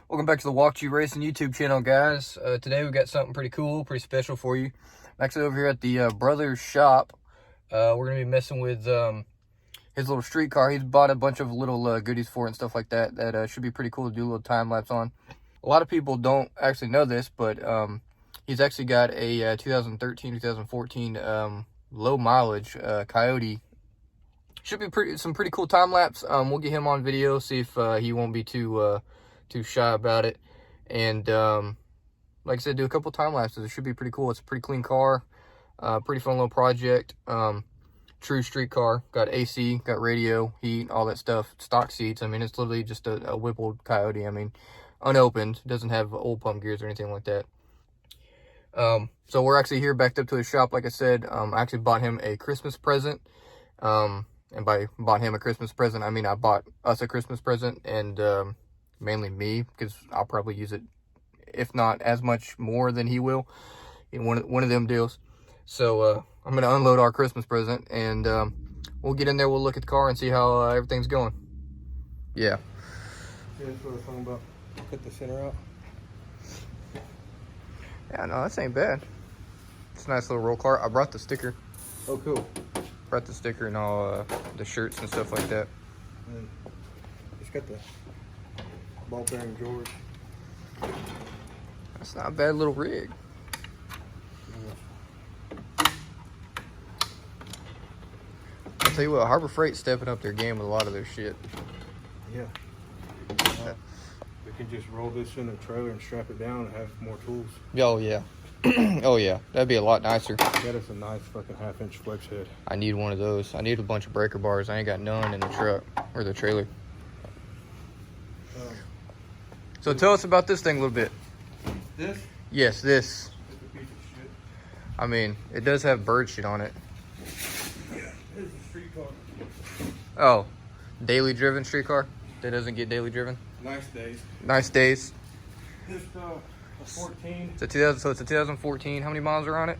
Welcome back to the Walk G Racing YouTube channel, guys. Today we got something pretty cool, pretty special for you. I'm actually over here at the brother's shop. We're going to be messing with his little street car. He's bought a bunch of little goodies for it and stuff like that that should be pretty cool to do a little time lapse on. A lot of people don't actually know this, but he's actually got a 2013-2014 low mileage Coyote. Should be some pretty cool time lapse. We'll get him on video, see if he won't be too shy about it. And like I said, do a couple time lapses. It should be pretty cool. It's a pretty clean car, pretty fun little project. True street car, got AC, got radio, heat, all that stuff, stock seats. I mean, it's literally just a whippled Coyote. I mean, unopened, doesn't have old pump gears or anything like that. So we're actually here backed up to his shop. Like I said, I actually bought him a Christmas present. And by bought him a Christmas present, I mean I bought us a Christmas present, and mainly me, because I'll probably use it, if not as much more than he will, in one of them deals. So I'm going to unload our Christmas present, and we'll get in there, we'll look at the car and see how everything's going. Yeah. Yeah, that's what I was talking about. Cut the center out. Yeah, no, that ain't bad. It's a nice little roll car. I brought the sticker. Oh, cool. Brought the sticker and all the shirts and stuff like that. And it's got the ball bearing drawers. That's not a bad little rig. I'll tell you what, Harbor Freight's stepping up their game with a lot of their shit. Yeah. We can just roll this in a trailer and strap it down and have more tools. Oh, yeah. Oh, yeah. That'd be a lot nicer. That is a nice fucking 1/2-inch flex head. I need one of those. I need a bunch of breaker bars. I ain't got none in the truck or the trailer. So tell us about this thing a little bit. This? Yes, this. It's a piece of shit. I mean, it does have bird shit on it. Yeah, this is a street car. Oh, daily driven street car? That doesn't get daily driven? Nice days. Nice days. Just a 14. So it's a 2014. How many miles are on it?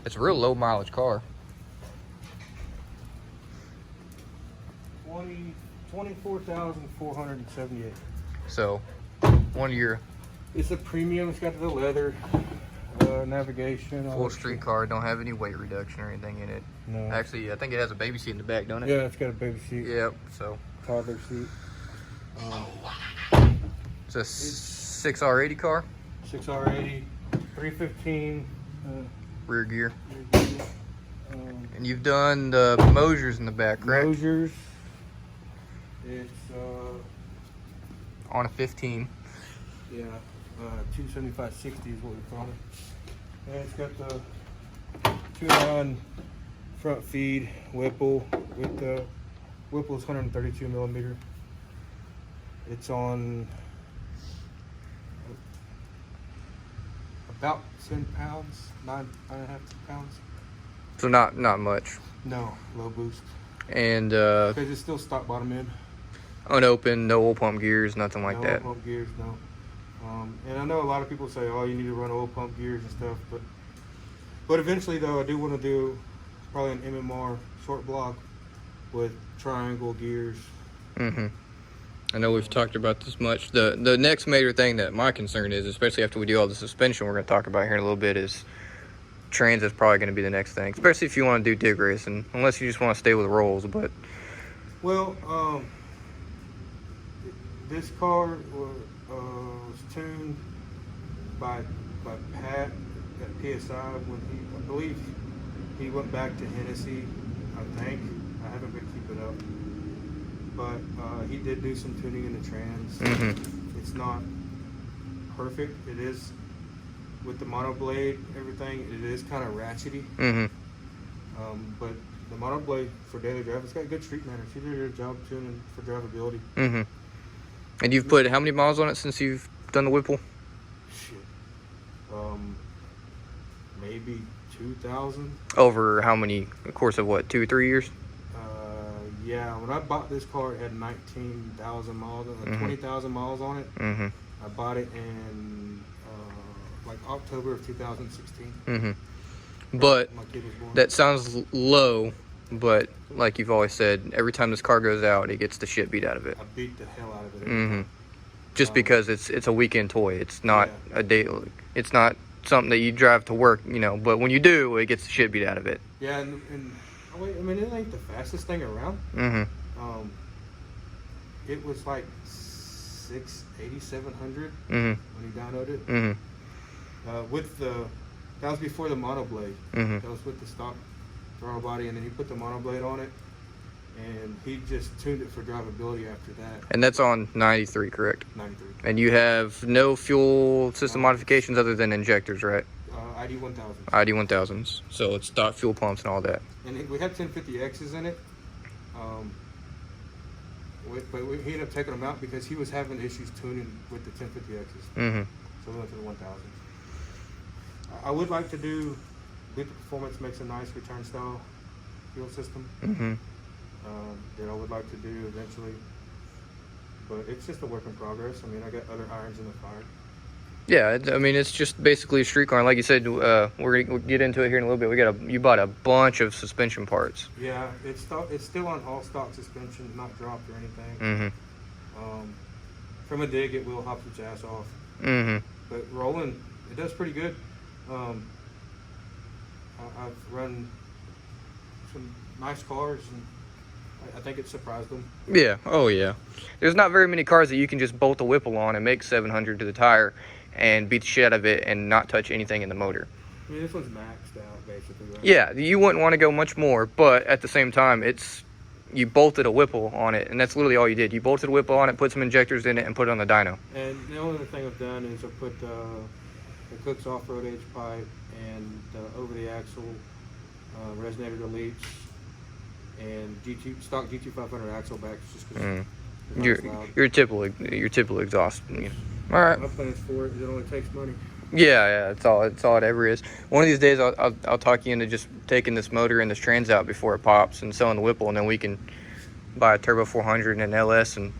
It's a real low mileage car. 24,478. So, one of your It's a premium. It's got the leather, navigation. full street car, don't have any weight reduction or anything in it. No. Actually, I think it has a baby seat in the back, don't it? Yeah, it's got a baby seat. Yep. So Toddler seat. it's a 6R80 car, 6R80, 315. rear gear. Um, And you've done the Mosers in the back, correct? Mosers. It's On a 15. yeah, 275/60 is what we call it. And it's got the 2.9 front feed Whipple with the Whipple's 132 millimeter. It's on about 10 pounds, 9.5 pounds. So not much. No, low boost. And Because it's still stock bottom end. unopened, no oil pump gears, nothing like no that. oil pump gears, no. And I know a lot of people say, oh, you need to run oil pump gears and stuff, but eventually though, I do want to do probably an MMR short block with triangle gears. I know we've talked about this much. The next major thing that my concern is, especially after we do all the suspension we're going to talk about here in a little bit, is transit's probably going to be the next thing, especially if you want to do dig racing, unless you just want to stay with rolls. But Well, this car was tuned by Pat at PSI when I believe he went back to Hennessy, I think. I haven't been keeping up. But he did do some tuning in the trans. It's not perfect. It is, with the mono blade, everything, it is kind of ratchety. But the mono blade for daily drive, it's got good street manners. He did a good job tuning for drivability. And you've put how many miles on it since you've done the Whipple? Shit. Maybe 2,000. Over how many? A course of what, 2 or 3 years? Yeah, when I bought this car, it had 19,000 miles, 20,000 miles on it. I bought it in like October of 2016. But My kid was born. that sounds low but like you've always said, every time this car goes out, it gets the shit beat out of it. I beat the hell out of it. Mm-hmm. Just because it's a weekend toy. It's not a day. It's not something that you drive to work, you know. But when you do, it gets the shit beat out of it. Yeah, and I mean, it ain't the fastest thing around. Mm-hmm. It was like 8,700 when he downloaded it. Mm-hmm. That was before the monoblade. Mm-hmm. That was with the stock throttle body, and then he put the monoblade on it, and he just tuned it for drivability after that. And that's on 93, correct? 93. And you have no fuel system modifications other than injectors, right? ID 1000. ID 1000s. So it's stock fuel pumps and all that. And we had 1050Xs in it. But he ended up taking them out because he was having issues tuning with the 1050Xs. Mm-hmm. So we went to the 1000s. I would like to do, Leap Performance makes a nice return style fuel system. Mm-hmm. That I would like to do eventually. But it's just a work in progress. I mean, I got other irons in the fire. Yeah, I mean, it's just basically a street car. And like you said, we're gonna get into it here in a little bit. You bought a bunch of suspension parts. Yeah, it's still on all stock suspension, not dropped or anything. Mm-hmm. From a dig, it will hop its ass off. Mm-hmm. But rolling, it does pretty good. I've run some nice cars, and I think it surprised them. Yeah. Oh, yeah. There's not very many cars that you can just bolt a Whipple on and make 700 to the tire and beat the shit out of it and not touch anything in the motor. I mean, this one's maxed out, basically. Right? Yeah, you wouldn't want to go much more, but at the same time, you bolted a Whipple on it, and that's literally all you did. You bolted a Whipple on it, put some injectors in it, and put it on the dyno. And the only other thing I've done is I put the Cook's off-road H-pipe and over the axle resonator deletes and stock GT500 axle backs just because your typical exhaust. Yeah. All right. My plans for it is it only takes money. Yeah, it's all it ever is. One of these days, I'll talk you into just taking this motor and this trans out before it pops and selling the Whipple, and then we can buy a Turbo 400 and an LS and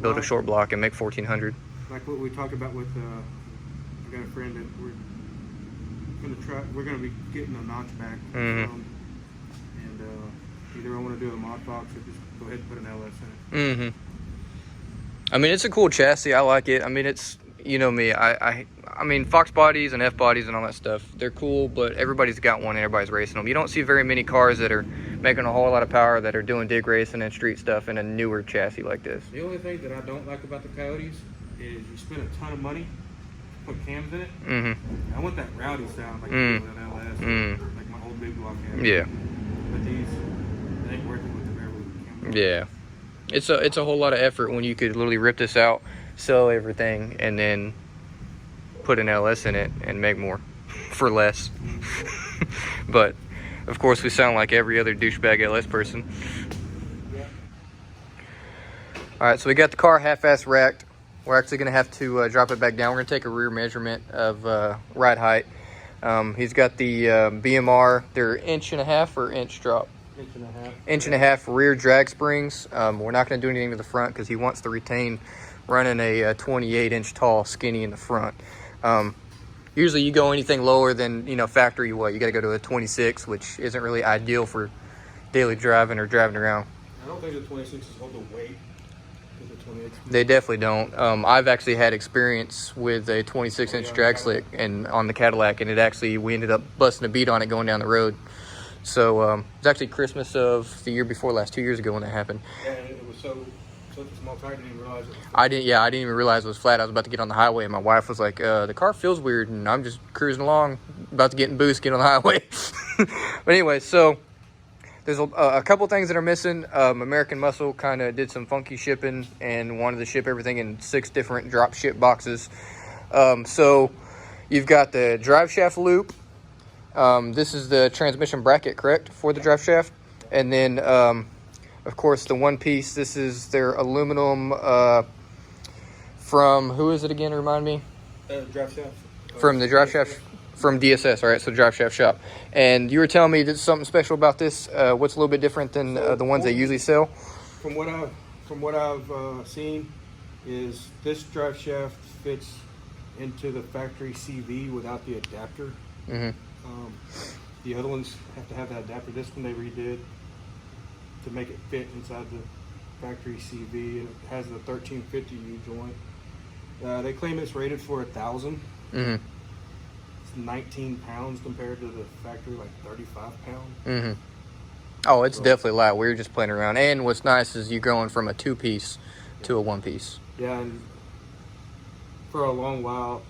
build a short block and make 1400. Like what we talked about with, I got a friend that we're gonna be getting a notch back from, and either I want to do a mod box or just go ahead and put an LS in it. Mm-hmm. I mean, it's a cool chassis. I like it. I mean, it's, you know me, I mean, Fox bodies and F bodies and all that stuff, they're cool, but everybody's got one and everybody's racing them. You don't see very many cars that are making a whole lot of power that are doing dig racing and street stuff in a newer chassis like this. The only thing that I don't like about the Coyotes is you spend a ton of money, put cams in it. Mm-hmm. I want that rowdy sound like you do with an LS, like my old big block had. Yeah. But these, they ain't working with the rear wheel cam. Yeah. It's a whole lot of effort when you could literally rip this out, sell everything, and then put an LS in it and make more for less. But of course we sound like every other douchebag LS person. Yeah. All right, so we got the car half-ass racked. We're actually gonna have to drop it back down. We're gonna take a rear measurement of ride height. He's got the BMR, they're 1.5 or inch drop? 1.5. 1.5 rear drag springs. We're not going to do anything to the front because he wants to retain running a 28-inch tall skinny in the front. Usually you go anything lower than, you know, factory, you got to go to a 26, which isn't really ideal for daily driving or driving around. I don't think the 26 is hold the weight of the 28. They definitely don't. I've actually had experience with a 26-inch drag slick and on the Cadillac, and we ended up busting a bead on it going down the road. So it was actually Christmas of the year before last, 2 years ago when that happened. Yeah, and it was so small tire, I didn't even realize it. I didn't even realize it was flat. I was about to get on the highway, and my wife was like, the car feels weird, and I'm just cruising along, about to get in boost, get on the highway. But anyway, so there's a couple things that are missing. American Muscle kind of did some funky shipping and wanted to ship everything in 6 different drop ship boxes. So you've got the drive shaft loop. This is the transmission bracket, correct, for the drive shaft? And then, of course, the one piece, this is their aluminum from, who is it again, remind me? Drive shaft. From the drive shaft, from DSS, all right, so drive shaft shop. And you were telling me there's something special about this. What's a little bit different than the ones they usually sell? From what I've seen, is this drive shaft fits into the factory CV without the adapter. Mm-hmm. The other ones have to have that adapter. This one they redid. to make it fit inside the factory CV, and it has the 1350U joint. They claim it's rated for 1,000. Mm-hmm. It's 19 pounds compared to the factory, like 35 pounds. Mm-hmm. Oh, it's definitely light. We were just playing around. And what's nice is you going from a 2-piece to a 1-piece. Yeah, and for a long while,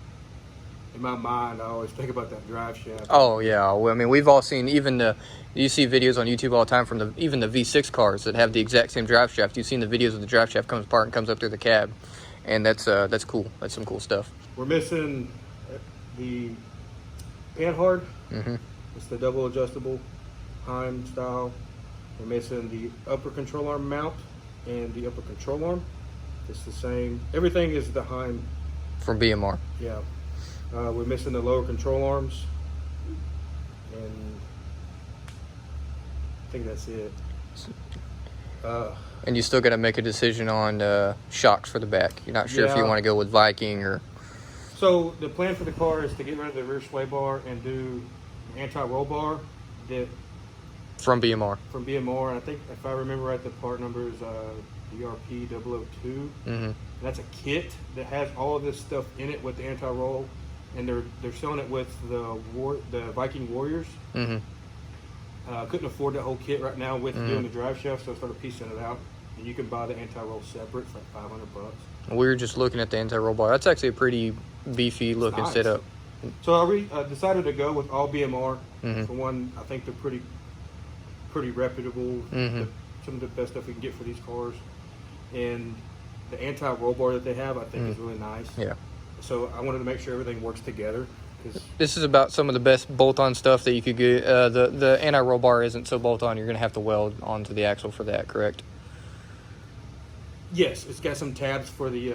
in my mind, I always think about that drive shaft. Oh, yeah. Well, I mean, we've all seen, you see videos on YouTube all the time from even the V6 cars that have the exact same drive shaft. You've seen the videos of the drive shaft comes apart and comes up through the cab. And that's cool. That's some cool stuff. We're missing the panhard. Mm-hmm. It's the double adjustable Heim style. We're missing the upper control arm mount and the upper control arm. It's the same. Everything is the Heim. From BMR. Yeah. We're missing the lower control arms. And I think that's it. And you still got to make a decision on shocks for the back. You're not sure if you want to go with Viking or... So the plan for the car is to get rid of the rear sway bar and do an anti-roll bar that from BMR. From BMR, and I think if I remember right, the part number is DRP 002. Mm-hmm. That's a kit that has all of this stuff in it with the anti-roll, and they're selling it with the Viking Warriors. Mm-hmm. Couldn't afford that whole kit right now with doing the drive shaft, so I started piecing it out. And you can buy the anti-roll separate for like $500. We were just looking at the anti-roll bar. That's actually a pretty beefy looking setup. So I decided to go with all BMR. Mm-hmm. For one, I think they're pretty reputable. Mm-hmm. Some of the best stuff we can get for these cars. And the anti-roll bar that they have, I think is really nice. Yeah. So I wanted to make sure everything works together. This is about some of the best bolt-on stuff that you could get. The anti-roll bar isn't so bolt-on. You're going to have to weld onto the axle for that, correct? Yes, it's got some tabs for the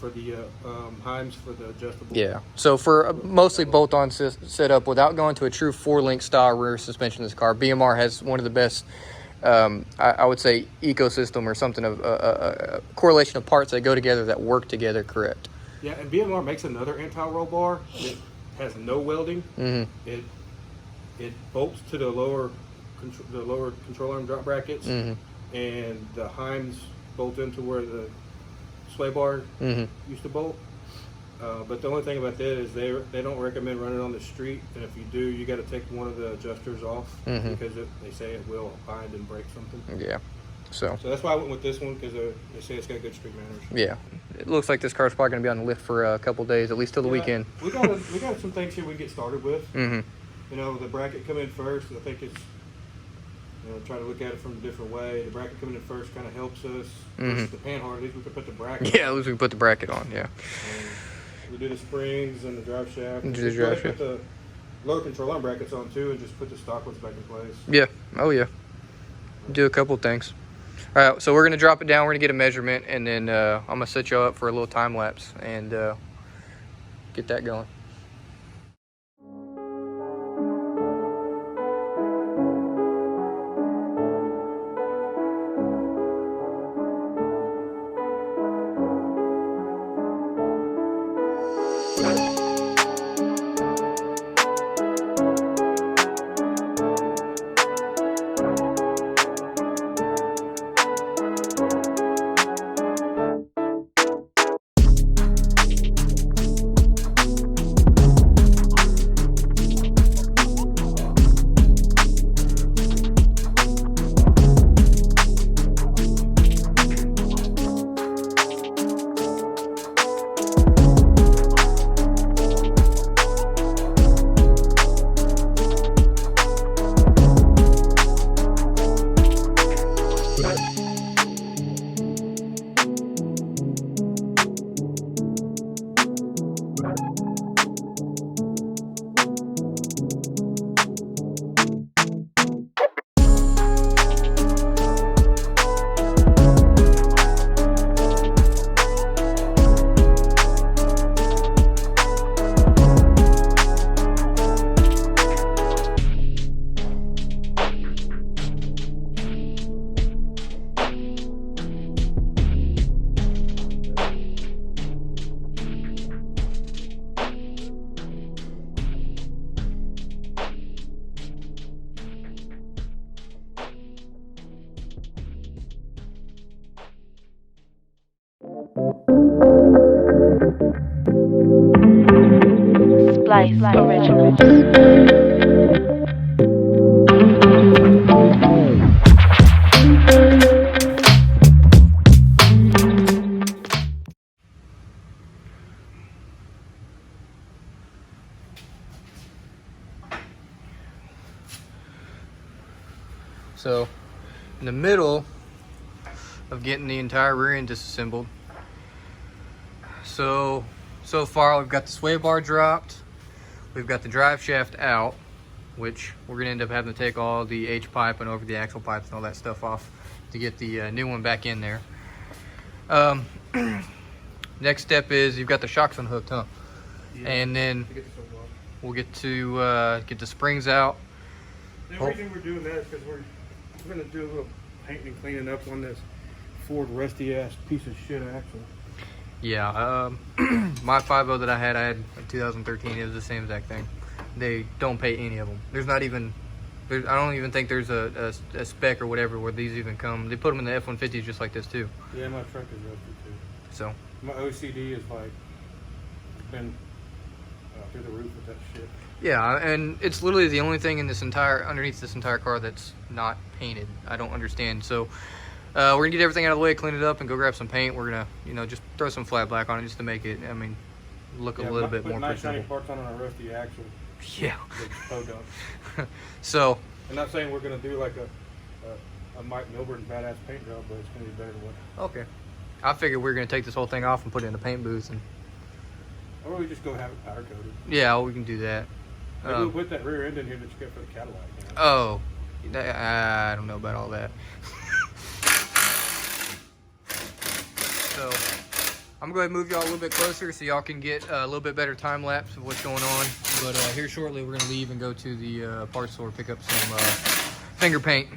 Heims for the adjustable. Yeah. So for a mostly bolt-on setup, without going to a true 4-link style rear suspension in this car, BMR has one of the best, I would say, ecosystem or something of a correlation of parts that go together that work together correct. Yeah, and BMR makes another anti-roll bar that has no welding. Mm-hmm. It bolts to the lower control arm drop brackets, and the Heims bolt into where the sway bar used to bolt. But the only thing about that is they don't recommend running on the street, and if you do, you got to take one of the adjusters off because they say it will bind and break something. Yeah. So that's why I went with this one, because they say it's got good street manners. Yeah. It looks like this car's probably going to be on the lift for a couple days, at least till the weekend. We got some things here we can get started with. Mm-hmm. You know, the bracket come in first. I think it's, try to look at it from a different way. The bracket coming in first kind of helps us. Versus the panhard, at least we can put the bracket on. At least we can put the bracket on, yeah. And we do the springs and the drive shaft. Do the drive shaft. Put the lower control arm brackets on too, and just put the stock ones back in place. Yeah. Oh, yeah. Do a couple things. All right, so we're going to drop it down. We're going to get a measurement, and then I'm going to set you up for a little time lapse and get that going. Splice Original. So, in the middle of getting the entire rear end disassembled. So far we've got the sway bar dropped. We've got the drive shaft out, which we're gonna end up having to take all the H pipe and over the axle pipes and all that stuff off to get the new one back in there. Next step is you've got the shocks unhooked, huh? Yeah. And then we'll get to get the springs out. The reason we're doing that is because we're going to do a little painting and cleaning up on this Ford rusty ass piece of shit axle. Yeah, my 5.0 that I had in 2013. It was the same exact thing. They don't pay any of them. There's not even, I don't even think there's a spec or whatever where these even come. They put them in the F-150s just like this too. Yeah, my truck is rusty too. So my OCD is like been through the roof with that shit. yeah, and it's literally the only thing in this underneath this entire car that's not painted. I don't understand. So we're gonna get everything out of the way, clean it up, and go grab some paint. We're gonna, just throw some flat black on it just to make it, look a little bit more nice shiny presentable. parts on a rusty axle. Yeah. So I'm not saying we're gonna do like a Mike Milburn badass paint job, but it's gonna be better than what. Okay. I figured we were gonna take this whole thing off and put it in a paint booth, and or we just go have it powder coated. yeah, we can do that. Maybe we'll put that rear end in here that you get for the Cadillac. Oh, I don't know about all that. So I'm going to move y'all a little bit closer so y'all can get a little bit better time lapse of what's going on. But here shortly we're going to leave and go to the parts store, pick up some finger paint.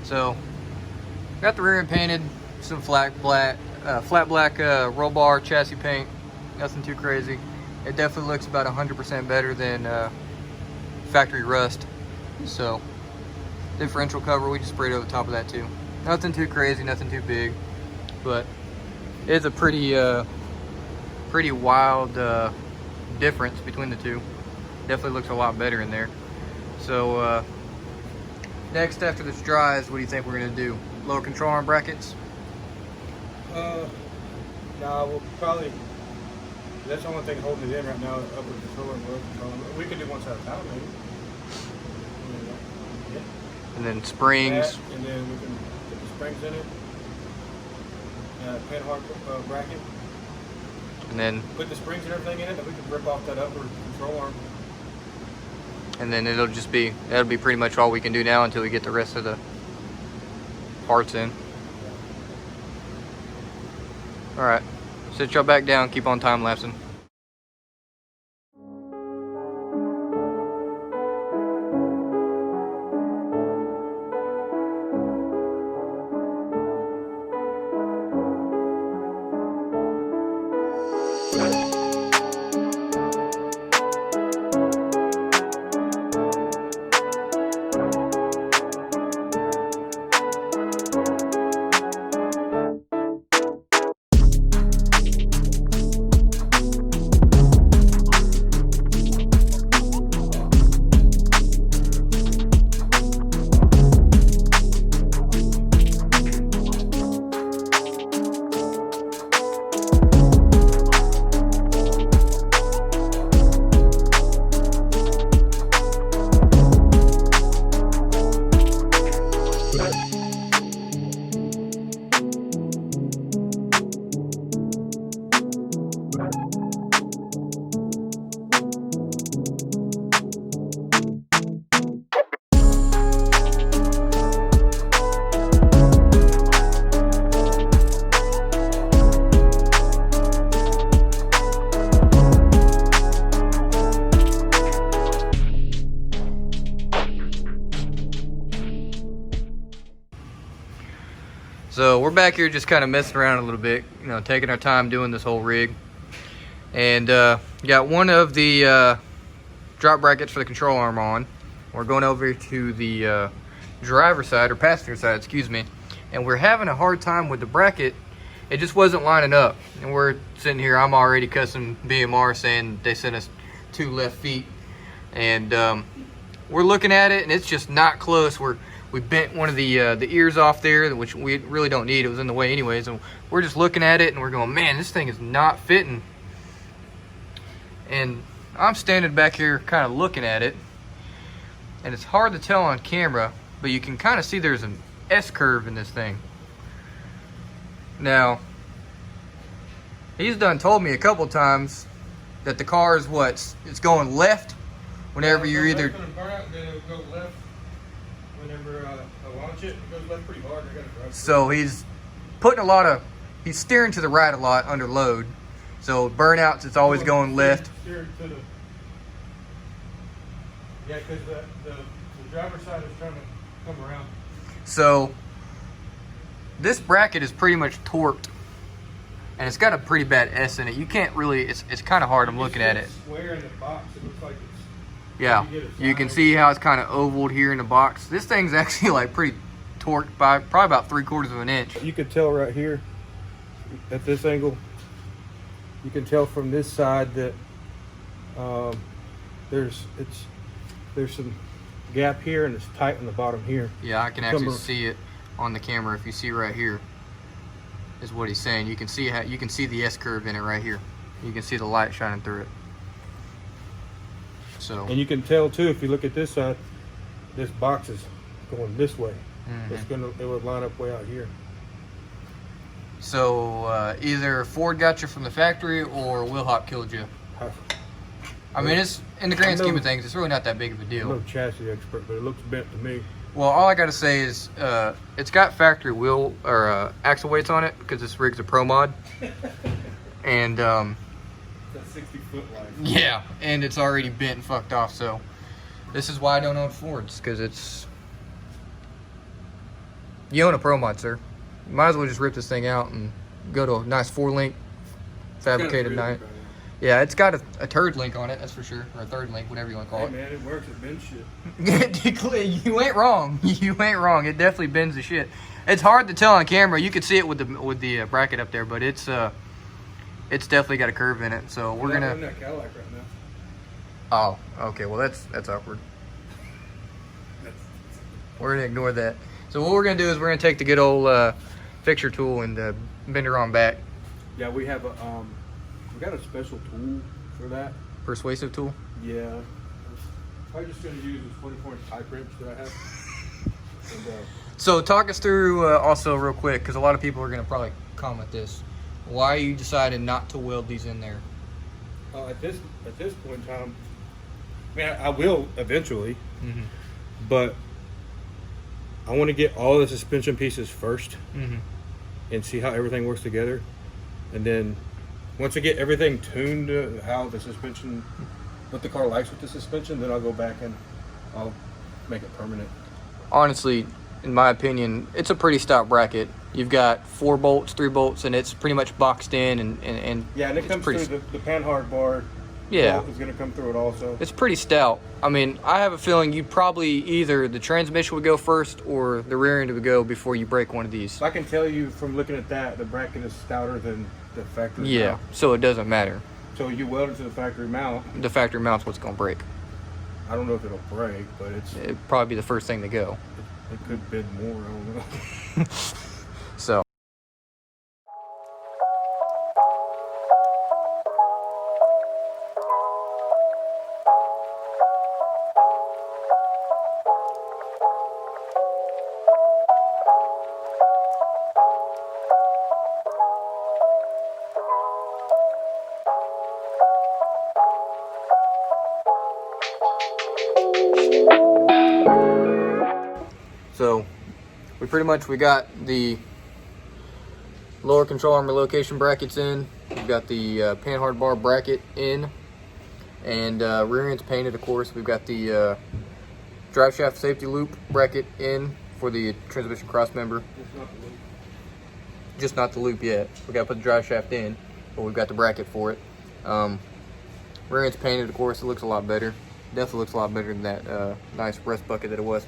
So, got the rear end painted, some flat black roll bar chassis paint, nothing too crazy. It definitely looks about 100% better than factory rust. So, differential cover, we just sprayed over the top of that too. Nothing too crazy, nothing too big, but it's a pretty wild difference between the two. Definitely looks a lot better in there. So, next, after this dries, what do you think we're gonna do? Lower control arm brackets? Nah, we'll probably, that's the only thing holding it in right now, upper control and lower control. We could do one side of town maybe. Yeah. And then springs. That, and then we can put the springs in it. Pin hard bracket. And then put the springs and everything in it, and we can rip off that upper control arm. And then that'll be pretty much all we can do now until we get the rest of the parts in. All right, sit y'all back down, keep on time lapsing. So we're back here just kind of messing around a little bit, you know, taking our time doing this whole rig. And got one of the drop brackets for the control arm on. We're going over to the driver's side, or passenger side, excuse me. And we're having a hard time with the bracket. It just wasn't lining up. And we're sitting here, I'm already cussing BMR saying they sent us 2 left feet. And we're looking at it and it's just not close. We bent one of the ears off there, which we really don't need. It was in the way anyways. And we're just looking at it and we're going, man, this thing is not fitting. And I'm standing back here kind of looking at it. And it's hard to tell on camera, but you can kind of see there's an S-curve in this thing. Now, he's done told me a couple times that the car is it's going left whenever you're either... Whenever I launch it, it goes left pretty hard. I gotta drive. So he's putting he's steering to the right a lot under load. So burnouts, it's always going left. Steering to the, yeah, because the driver's side is trying to come around. So this bracket is pretty much torqued, and it's got a pretty bad S in it. You can't really, it's kind of hard. I'm looking at it. Square in the box, it looks like it's. Yeah, you can see how it's kind of ovaled here in the box. This thing's actually like pretty torqued by probably about 3/4 of an inch. You can tell right here at this angle. You can tell from this side that there's some gap here and it's tight on the bottom here. Yeah, I can actually see it on the camera. If you see right here, is what he's saying. You can see the S curve in it right here. You can see the light shining through it. So, and you can tell too if you look at this side, this box is going this way. It would line up way out here. So either Ford got you from the factory or wheel hop killed you. I mean, it's in the grand scheme of things, it's really not that big of a deal. I'm no chassis expert, but it looks bent to me. Well, all I gotta say is it's got factory wheel or axle weights on it because this rig's a pro mod, and that's 60-foot life. yeah, and it's already bent and fucked off. So this is why I don't own Fords, because you own a pro mod, sir. You might as well just rip this thing out and go to a nice 4-link fabricated night. Yeah, it's got a turd link on it, that's for sure, or a third link, whatever you want to call it. Hey man, it works. It bends shit. You ain't wrong. You ain't wrong. It definitely bends the shit. It's hard to tell on camera. You can see it with the bracket up there, but it's definitely got a curve in it. So we're gonna. I'm that Cadillac right now. Oh, okay. Well, that's awkward. We're gonna ignore that. So what we're gonna do is we're gonna take the good old fixture tool and bend her on back. Yeah, we have a we got a special tool for that. Persuasive tool. Yeah. I'm just gonna use this 24-inch pipe wrench that I have. And, so talk us through also real quick, because a lot of people are gonna probably comment this. Why you decided not to weld these in there? at this point in time, I mean, I will eventually, but I want to get all the suspension pieces first and see how everything works together, and then once I get everything tuned to how the suspension, what the car likes with the suspension, then I'll go back and I'll make it permanent. Honestly, in my opinion, it's a pretty stout bracket. You've got 4 bolts, 3 bolts, and it's pretty much boxed in, and yeah, and it comes pretty, through the panhard bar. Yeah, is going to come through it also. It's pretty stout. I mean, I have a feeling you'd probably either the transmission would go first or the rear end would go before you break one of these. I can tell you from looking at that, the bracket is stouter than the factory mount. So it doesn't matter. So you weld it to the factory mount. The factory mount's what's going to break. I don't know if it'll break, but it'd probably be the first thing to go. It could bend more, I don't know. So. So we got the lower control arm relocation brackets in. We've got the panhard bar bracket in, and rear end's painted, of course. We've got the drive shaft safety loop bracket in for the transmission cross member. just not the loop yet. We got to put the drive shaft in, but we've got the bracket for it. Rear end's painted, of course. It looks a lot better. Definitely looks a lot better than that nice breast bucket that it was.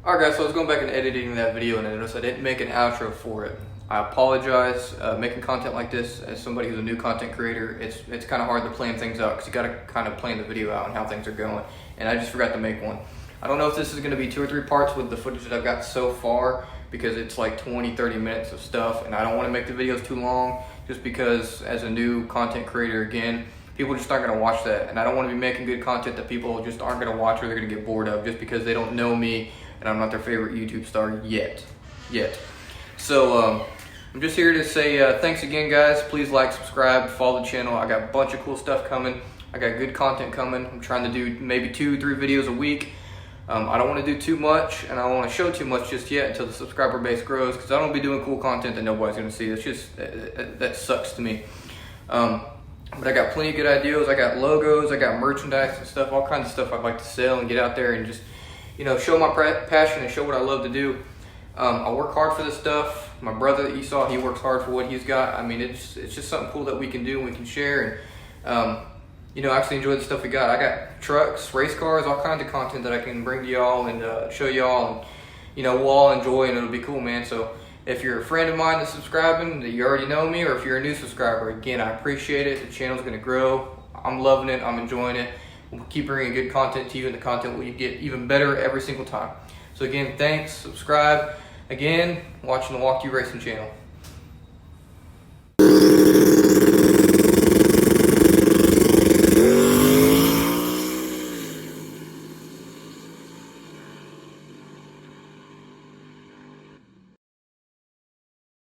Alright guys, so I was going back and editing that video and I noticed I didn't make an outro for it. I apologize. Making content like this, as somebody who's a new content creator, it's kind of hard to plan things out because you got to kind of plan the video out and how things are going. And I just forgot to make one. I don't know if this is going to be 2 or 3 parts with the footage that I've got so far, because it's like 20-30 minutes of stuff and I don't want to make the videos too long, just because as a new content creator, again, people just aren't going to watch that. And I don't want to be making good content that people just aren't going to watch or they're going to get bored of just because they don't know me and I'm not their favorite YouTube star yet. So I'm just here to say thanks again, guys. Please like, subscribe, follow the channel. I got a bunch of cool stuff coming. I got good content coming. I'm trying to do maybe 2-3 videos a week. I don't want to do too much and I don't want to show too much just yet until the subscriber base grows, because I don't want to be doing cool content that nobody's going to see. It's just, that sucks to me. But I got plenty of good ideas. I got logos, I got merchandise and stuff, all kinds of stuff I'd like to sell and get out there and just, you know, show my passion and show what I love to do. I work hard for this stuff. My brother that you saw, he works hard for what he's got. I mean, it's just something cool that we can do and we can share and, you know, actually enjoy the stuff we got. I got trucks, race cars, all kinds of content that I can bring to y'all and show y'all, and, you know, we'll all enjoy and it'll be cool, man. So if you're a friend of mine that's subscribing, that you already know me, or if you're a new subscriber, again, I appreciate it. The channel's gonna grow. I'm loving it, I'm enjoying it. We'll keep bringing good content to you, and the content will get even better every single time. So again, thanks, subscribe. Again, watching the Walk You Racing channel.